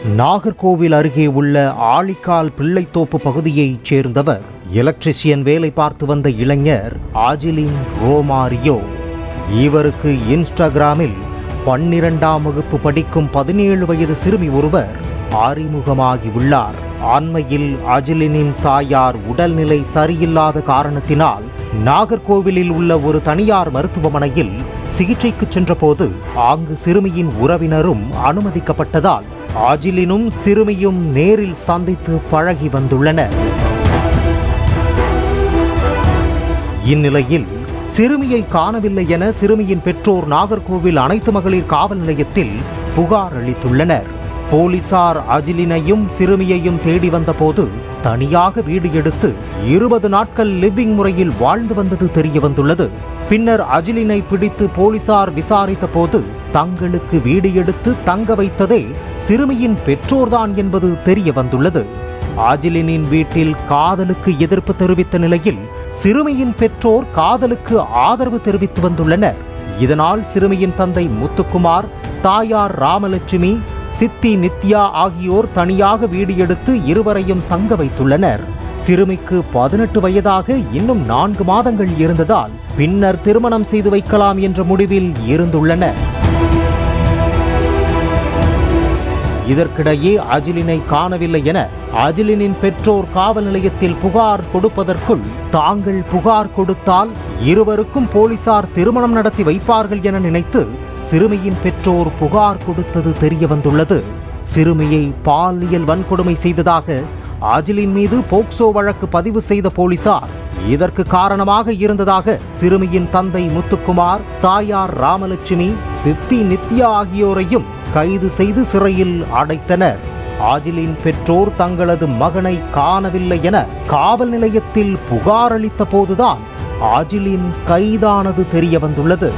நாகர்கோவில் அருகே உள்ள ஆழிக்கால் பிள்ளைத்தோப்பு பகுதியைச் சேர்ந்தவர் எலக்ட்ரிஷியன் வேலை பார்த்து வந்த இளைஞர் ஆஜிலின் ரோமாரியோ. இவருக்கு இன்ஸ்டாகிராமில் 12ஆம் வகுப்பு படிக்கும் 17 வயது சிறுமி ஒருவர் அறிமுகமாகி உள்ளார். அண்மையில் அஜிலினின் தாயார் உடல்நிலை சரியில்லாத காரணத்தினால் நாகர்கோவிலில் உள்ள ஒரு தனியார் மருத்துவமனையில் சிகிச்சைக்கு சென்றபோது அங்கு சிறுமியின் உறவினரும் அனுமதிக்கப்பட்டதால் அஜிலினும் சிறுமியும் நேரில் சந்தித்து பழகி வந்துள்ளனர். இந்நிலையில் சிறுமியை காணவில்லை என சிறுமியின் பெற்றோர் நாகர்கோவில் அனைத்து மகளிர் காவல் நிலையத்தில் புகார் அளித்துள்ளனர். போலீசார் அஜிலினையும் சிறுமியையும் தேடி வந்தபோது தனியாக வீடு எடுத்து 20 நாட்கள் லிவிங் முறையில் வாழ்ந்து வந்தது தெரிய வந்துள்ளது. பின்னர் அஜிலினை பிடித்து போலீசார் விசாரித்த போது தங்களுக்கு வீடு எடுத்து தங்க வைத்ததே சிறுமியின் பெற்றோர்தான் என்பது தெரிய வந்துள்ளது. அஜிலினின் வீட்டில் காதலுக்கு எதிர்ப்பு தெரிவித்த நிலையில் சிறுமியின் பெற்றோர் காதலுக்கு ஆதரவு தெரிவித்து வந்துள்ளனர். இதனால் சிறுமியின் தந்தை முத்துக்குமார், தாயார் ராமலட்சுமி, சித்தி நித்யா ஆகியோர் தனியாக வீடு எடுத்து இருவரையும் தங்க வைத்துள்ளனர். சிறுமிக்கு 18 வயதாக இன்னும் 4 மாதங்கள் இருந்ததால் பின்னர் திருமணம் செய்து வைக்கலாம் என்ற முடிவில் இருந்துள்ளனர். இதற்கிடையே அஜிலினை காணவில்லை என அஜிலினின் பெற்றோர் காவல் நிலையத்தில் புகார் கொடுப்பதற்குள் தாங்கள் புகார் கொடுத்தால் இருவருக்கும் போலீசார் திருமணம் நடத்தி வைப்பார்கள் என நினைத்து சிறுமியின் பெற்றோர் புகார் கொடுத்தது தெரிய வந்துள்ளது. சிறுமியை பாலியல் வன்கொடுமை செய்ததாக அஜிலின் மீது போக்சோ வழக்கு பதிவு செய்த போலீசார் இதற்கு காரணமாக இருந்ததாக சிறுமியின் தந்தை முத்துக்குமார், தாயார் ராமலட்சுமி, சித்தி நித்யா ஆகியோரையும் கைது செய்து சிறையில் அடைத்தனர். அஜிலின் பெற்றோர் தங்களது மகனை காணவில்லை என காவல் நிலையத்தில் புகார் அளித்த போதுதான் அஜிலின் கைதானது தெரிய வந்துள்ளது.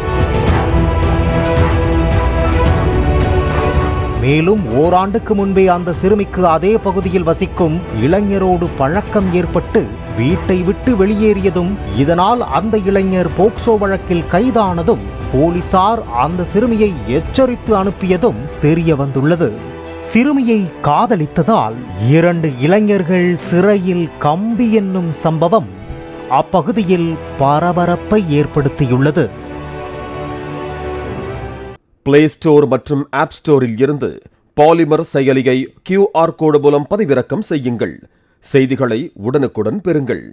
மேலும் ஓராண்டுக்கு முன்பே அந்த சிறுமிக்கு அதே பகுதியில் வசிக்கும் இளைஞரோடு பழக்கம் ஏற்பட்டு வீட்டை விட்டு வெளியேறியதும், இதனால் அந்த இளைஞர் போக்சோ வழக்கில் கைதானதும், போலீசார் அந்த சிறுமியை எச்சரித்து அனுப்பியதும் தெரிய வந்துள்ளது. சிறுமியை காதலித்ததால் 2 இளைஞர்கள் சிறையில் கம்பி என்னும் சம்பவம் அப்பகுதியில் பரபரப்பை ஏற்படுத்தியுள்ளது. பிளே ஸ்டோர் மற்றும் ஆப் ஸ்டோரில் இருந்து பாலிமர் செயலியை QR கோடு மூலம் பதிவிறக்கம் செய்யுங்கள். செய்திகளை உடனுக்குடன் பெறுங்கள்.